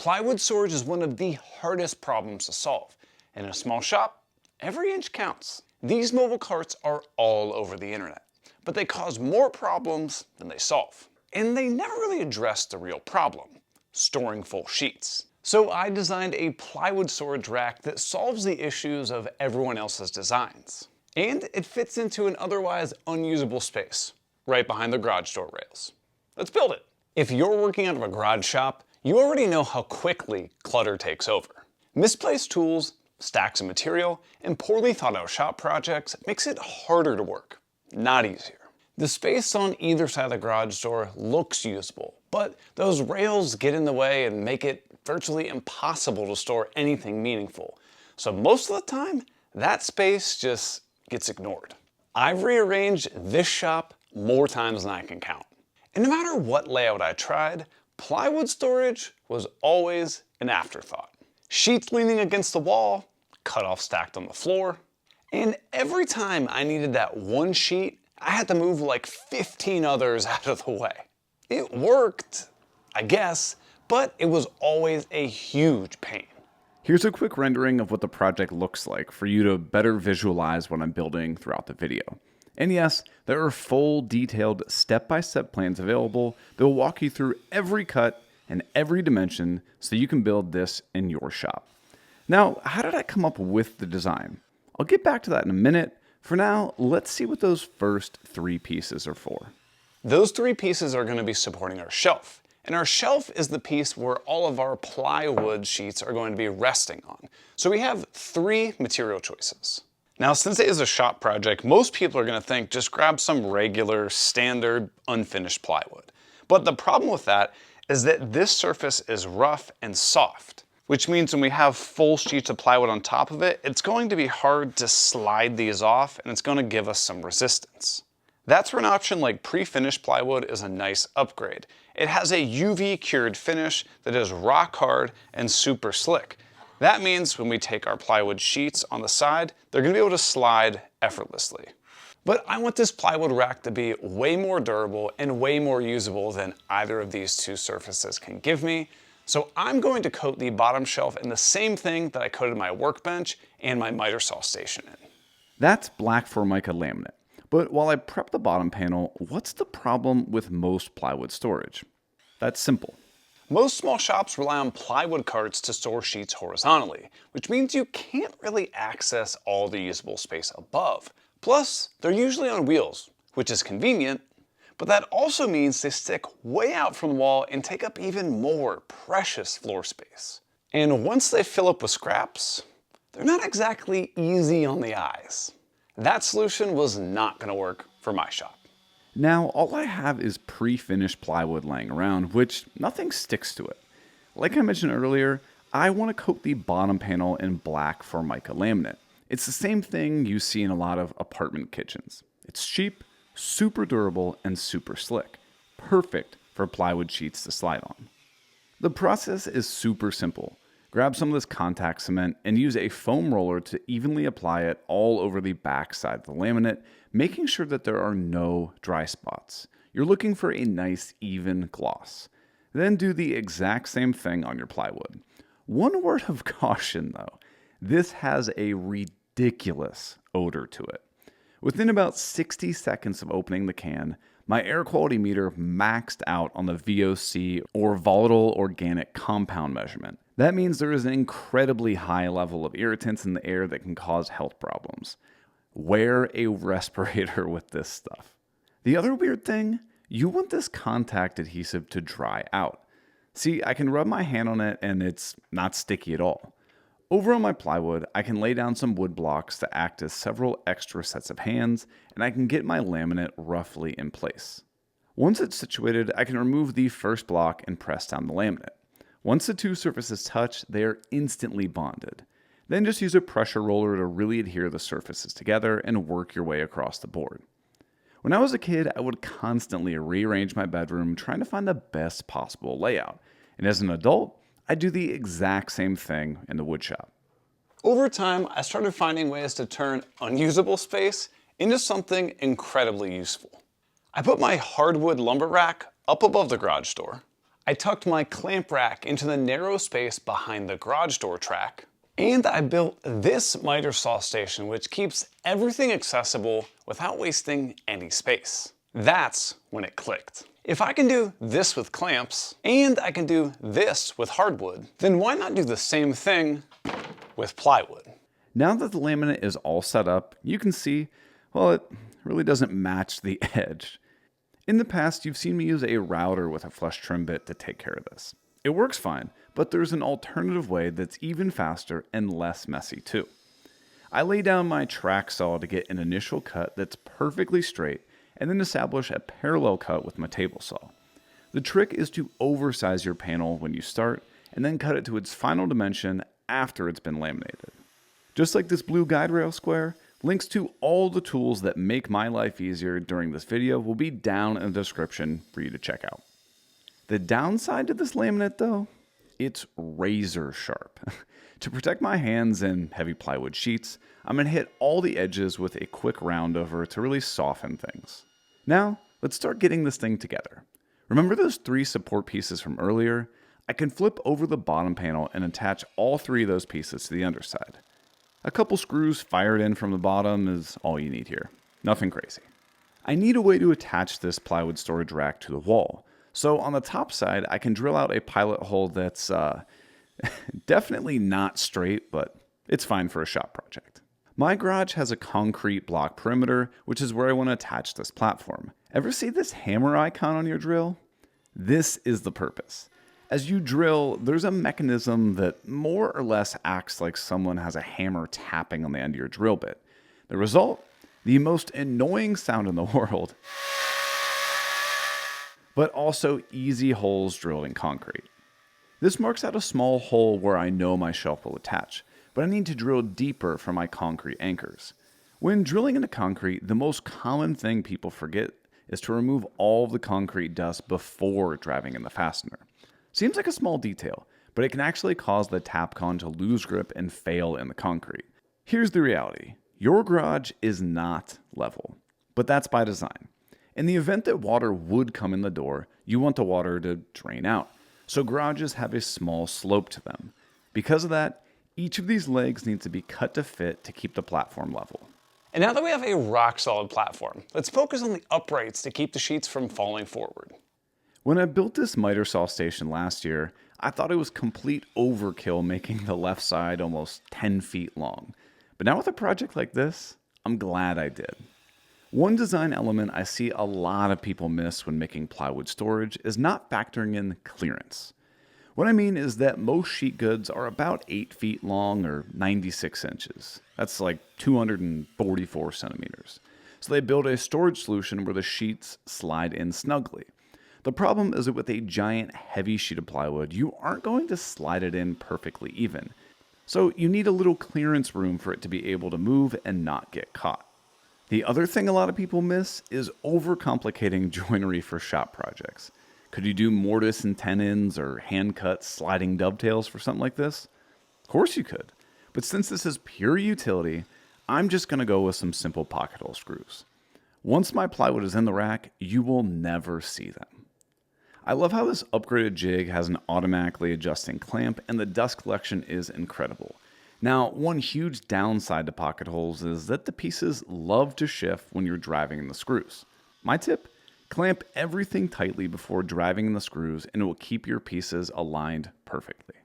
Plywood storage is one of the hardest problems to solve. In a small shop, every inch counts. These mobile carts are all over the internet, but they cause more problems than they solve. And they never really address the real problem, storing full sheets. So I designed a plywood storage rack that solves the issues of everyone else's designs. And it fits into an otherwise unusable space, right behind the garage door rails. Let's build it. If you're working out of a garage shop, you already know how quickly clutter takes over. Misplaced tools, stacks of material, and poorly thought out shop projects makes it harder to work, not easier. The space on either side of the garage door looks usable, but those rails get in the way and make it virtually impossible to store anything meaningful. So most of the time, that space just gets ignored. I've rearranged this shop more times than I can count. And no matter what layout I tried, plywood storage was always an afterthought. Sheets leaning against the wall, cutoffs stacked on the floor, and every time I needed that one sheet, I had to move like 15 others out of the way. It worked, I guess, but it was always a huge pain. Here's a quick rendering of what the project looks like for you to better visualize what I'm building throughout the video. And yes, there are full, detailed, step-by-step plans available that will walk you through every cut and every dimension so you can build this in your shop. Now, how did I come up with the design? I'll get back to that in a minute. For now, let's see what those first three pieces are for. Those three pieces are going to be supporting our shelf. And our shelf is the piece where all of our plywood sheets are going to be resting on. So we have three material choices. Now, since it is a shop project, most people are going to think just grab some regular, standard, unfinished plywood. But the problem with that is that this surface is rough and soft, which means when we have full sheets of plywood on top of it, it's going to be hard to slide these off and it's going to give us some resistance. That's where an option like pre-finished plywood is a nice upgrade. It has a UV cured finish that is rock hard and super slick. That means when we take our plywood sheets on the side, they're going to be able to slide effortlessly. But I want this plywood rack to be way more durable and way more usable than either of these two surfaces can give me. So I'm going to coat the bottom shelf in the same thing that I coated my workbench and my miter saw station in. That's black Formica laminate. But while I prep the bottom panel, what's the problem with most plywood storage? That's simple. Most small shops rely on plywood carts to store sheets horizontally, which means you can't really access all the usable space above. Plus, they're usually on wheels, which is convenient, but that also means they stick way out from the wall and take up even more precious floor space. And once they fill up with scraps, they're not exactly easy on the eyes. That solution was not going to work for my shop. Now, all I have is pre-finished plywood laying around, which nothing sticks to it. Like I mentioned earlier, I want to coat the bottom panel in black Formica laminate. It's the same thing you see in a lot of apartment kitchens. It's cheap, super durable, and super slick. Perfect for plywood sheets to slide on. The process is super simple. Grab some of this contact cement and use a foam roller to evenly apply it all over the back side of the laminate, making sure that there are no dry spots. You're looking for a nice even gloss. Then do the exact same thing on your plywood. One word of caution though, this has a ridiculous odor to it. Within about 60 seconds of opening the can, my air quality meter maxed out on the VOC or volatile organic compound measurement. That means there is an incredibly high level of irritants in the air that can cause health problems. Wear a respirator with this stuff. The other weird thing, you want this contact adhesive to dry out. See, I can rub my hand on it and it's not sticky at all. Over on my plywood, I can lay down some wood blocks to act as several extra sets of hands, and I can get my laminate roughly in place. Once it's situated, I can remove the first block and press down the laminate. Once the two surfaces touch, they are instantly bonded. Then just use a pressure roller to really adhere the surfaces together and work your way across the board. When I was a kid, I would constantly rearrange my bedroom trying to find the best possible layout. And as an adult, I do the exact same thing in the woodshop. Over time, I started finding ways to turn unusable space into something incredibly useful. I put my hardwood lumber rack up above the garage door. I tucked my clamp rack into the narrow space behind the garage door track. And I built this miter saw station, which keeps everything accessible without wasting any space. That's when it clicked. If I can do this with clamps, and I can do this with hardwood, then why not do the same thing with plywood? Now that the laminate is all set up, you can see, well, it really doesn't match the edge. In the past, you've seen me use a router with a flush trim bit to take care of this. It works fine, but there's an alternative way that's even faster and less messy too. I lay down my track saw to get an initial cut that's perfectly straight and then establish a parallel cut with my table saw. The trick is to oversize your panel when you start and then cut it to its final dimension after it's been laminated. Just like this blue guide rail square, links to all the tools that make my life easier during this video will be down in the description for you to check out. The downside to this laminate though, it's razor sharp. To protect my hands and heavy plywood sheets, I'm going to hit all the edges with a quick round over to really soften things. Now, let's start getting this thing together. Remember those 3 support pieces from earlier? I can flip over the bottom panel and attach all 3 of those pieces to the underside. A couple screws fired in from the bottom is all you need here. Nothing crazy. I need a way to attach this plywood storage rack to the wall. So on the top side, I can drill out a pilot hole that's definitely not straight, but it's fine for a shop project. My garage has a concrete block perimeter, which is where I want to attach this platform. Ever see this hammer icon on your drill? This is the purpose. As you drill, there's a mechanism that more or less acts like someone has a hammer tapping on the end of your drill bit. The result? The most annoying sound in the world, but also easy holes drilled in concrete. This marks out a small hole where I know my shelf will attach, but I need to drill deeper for my concrete anchors. When drilling into concrete, the most common thing people forget is to remove all of the concrete dust before driving in the fastener. Seems like a small detail, but it can actually cause the Tapcon to lose grip and fail in the concrete. Here's the reality. Your garage is not level, but that's by design. In the event that water would come in the door, you want the water to drain out, so garages have a small slope to them. Because of that, each of these legs needs to be cut to fit to keep the platform level. And now that we have a rock-solid platform, let's focus on the uprights to keep the sheets from falling forward. When I built this miter saw station last year, I thought it was complete overkill making the left side almost 10 feet long. But now with a project like this, I'm glad I did. One design element I see a lot of people miss when making plywood storage is not factoring in clearance. What I mean is that most sheet goods are about 8 feet long or 96 inches. That's like 244 centimeters. So they build a storage solution where the sheets slide in snugly. The problem is that with a giant heavy sheet of plywood, you aren't going to slide it in perfectly even. So you need a little clearance room for it to be able to move and not get caught. The other thing a lot of people miss is overcomplicating joinery for shop projects. Could you do mortise and tenons or hand-cut sliding dovetails for something like this? Of course you could. But since this is pure utility, I'm just going to go with some simple pocket hole screws. Once my plywood is in the rack, you will never see them. I love how this upgraded jig has an automatically adjusting clamp, and the dust collection is incredible. Now, one huge downside to pocket holes is that the pieces love to shift when you're driving in the screws. My tip? Clamp everything tightly before driving in the screws and it will keep your pieces aligned perfectly.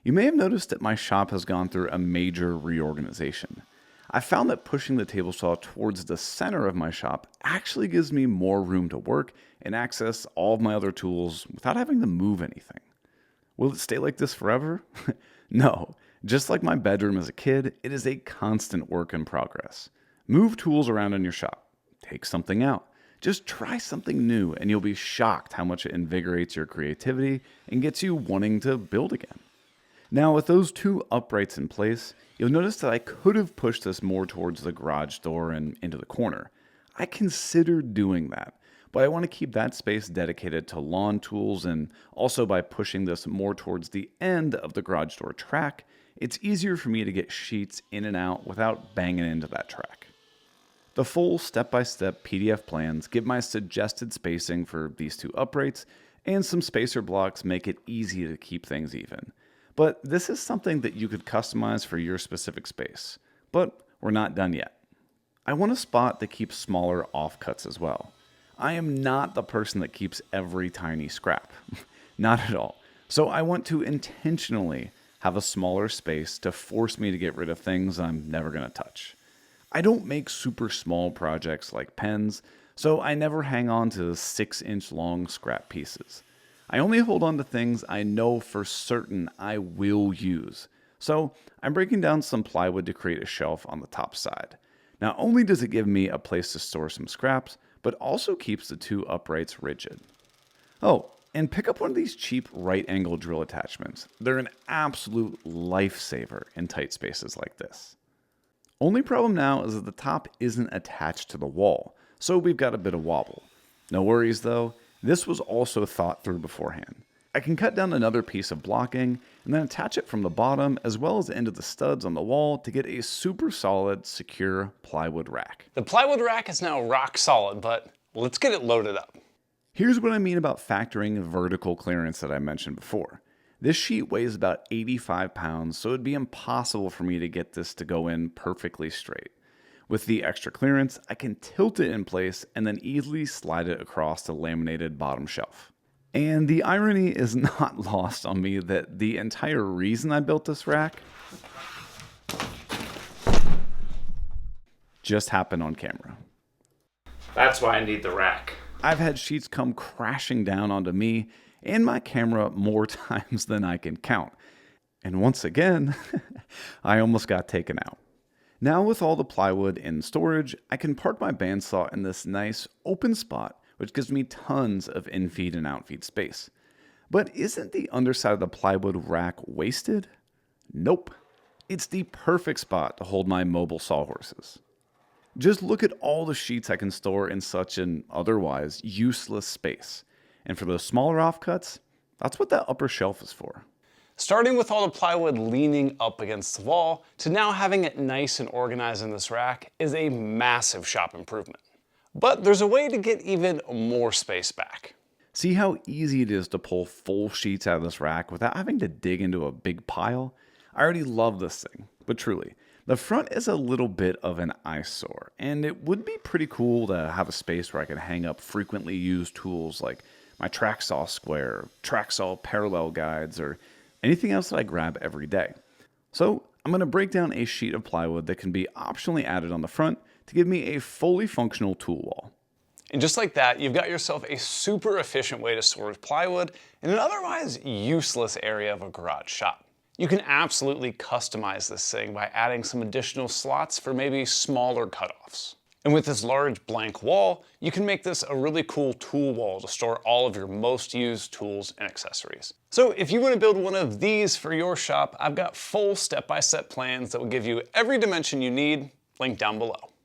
You may have noticed that my shop has gone through a major reorganization. I found that pushing the table saw towards the center of my shop actually gives me more room to work and access all of my other tools without having to move anything. Will it stay like this forever? No. Just like my bedroom as a kid, it is a constant work in progress. Move tools around in your shop. Take something out. Just try something new and you'll be shocked how much it invigorates your creativity and gets you wanting to build again. Now with those 2 uprights in place, you'll notice that I could have pushed this more towards the garage door and into the corner. I considered doing that, but I want to keep that space dedicated to lawn tools, and also by pushing this more towards the end of the garage door track, it's easier for me to get sheets in and out without banging into that track. The full step-by-step PDF plans give my suggested spacing for these 2 uprights, and some spacer blocks make it easy to keep things even. But this is something that you could customize for your specific space. But we're not done yet. I want a spot that keeps smaller offcuts as well. I am not the person that keeps every tiny scrap. Not at all. So I want to intentionally have a smaller space to force me to get rid of things I'm never going to touch. I don't make super small projects like pens, so I never hang on to 6-inch long scrap pieces. I only hold on to things I know for certain I will use. So I'm breaking down some plywood to create a shelf on the top side. Not only does it give me a place to store some scraps, but also keeps the two uprights rigid. Oh, and pick up one of these cheap right angle drill attachments. They're an absolute lifesaver in tight spaces like this. Only problem now is that the top isn't attached to the wall, so we've got a bit of wobble. No worries though, this was also thought through beforehand. I can cut down another piece of blocking and then attach it from the bottom as well as the end of the studs on the wall to get a super solid, secure plywood rack. The plywood rack is now rock solid, but let's get it loaded up. Here's what I mean about factoring vertical clearance that I mentioned before. This sheet weighs about 85 pounds, so it'd be impossible for me to get this to go in perfectly straight. With the extra clearance, I can tilt it in place and then easily slide it across the laminated bottom shelf. And the irony is not lost on me that the entire reason I built this rack just happened on camera. That's why I need the rack. I've had sheets come crashing down onto me and my camera more times than I can count. And once again, I almost got taken out. Now with all the plywood in storage, I can park my bandsaw in this nice open spot, which gives me tons of in-feed and out-feed space. But isn't the underside of the plywood rack wasted? Nope. It's the perfect spot to hold my mobile sawhorses. Just look at all the sheets I can store in such an otherwise useless space. And for those smaller offcuts, that's what that upper shelf is for. Starting with all the plywood leaning up against the wall to now having it nice and organized in this rack is a massive shop improvement. But there's a way to get even more space back. See how easy it is to pull full sheets out of this rack without having to dig into a big pile? I already love this thing, but truly, the front is a little bit of an eyesore, and it would be pretty cool to have a space where I could hang up frequently used tools like my track saw square, track saw parallel guides, or anything else that I grab every day. So I'm going to break down a sheet of plywood that can be optionally added on the front to give me a fully functional tool wall. And just like that, you've got yourself a super efficient way to store plywood in an otherwise useless area of a garage shop. You can absolutely customize this thing by adding some additional slots for maybe smaller cutoffs. And with this large blank wall, you can make this a really cool tool wall to store all of your most used tools and accessories. So if you want to build one of these for your shop, I've got full step-by-step plans that will give you every dimension you need, linked down below.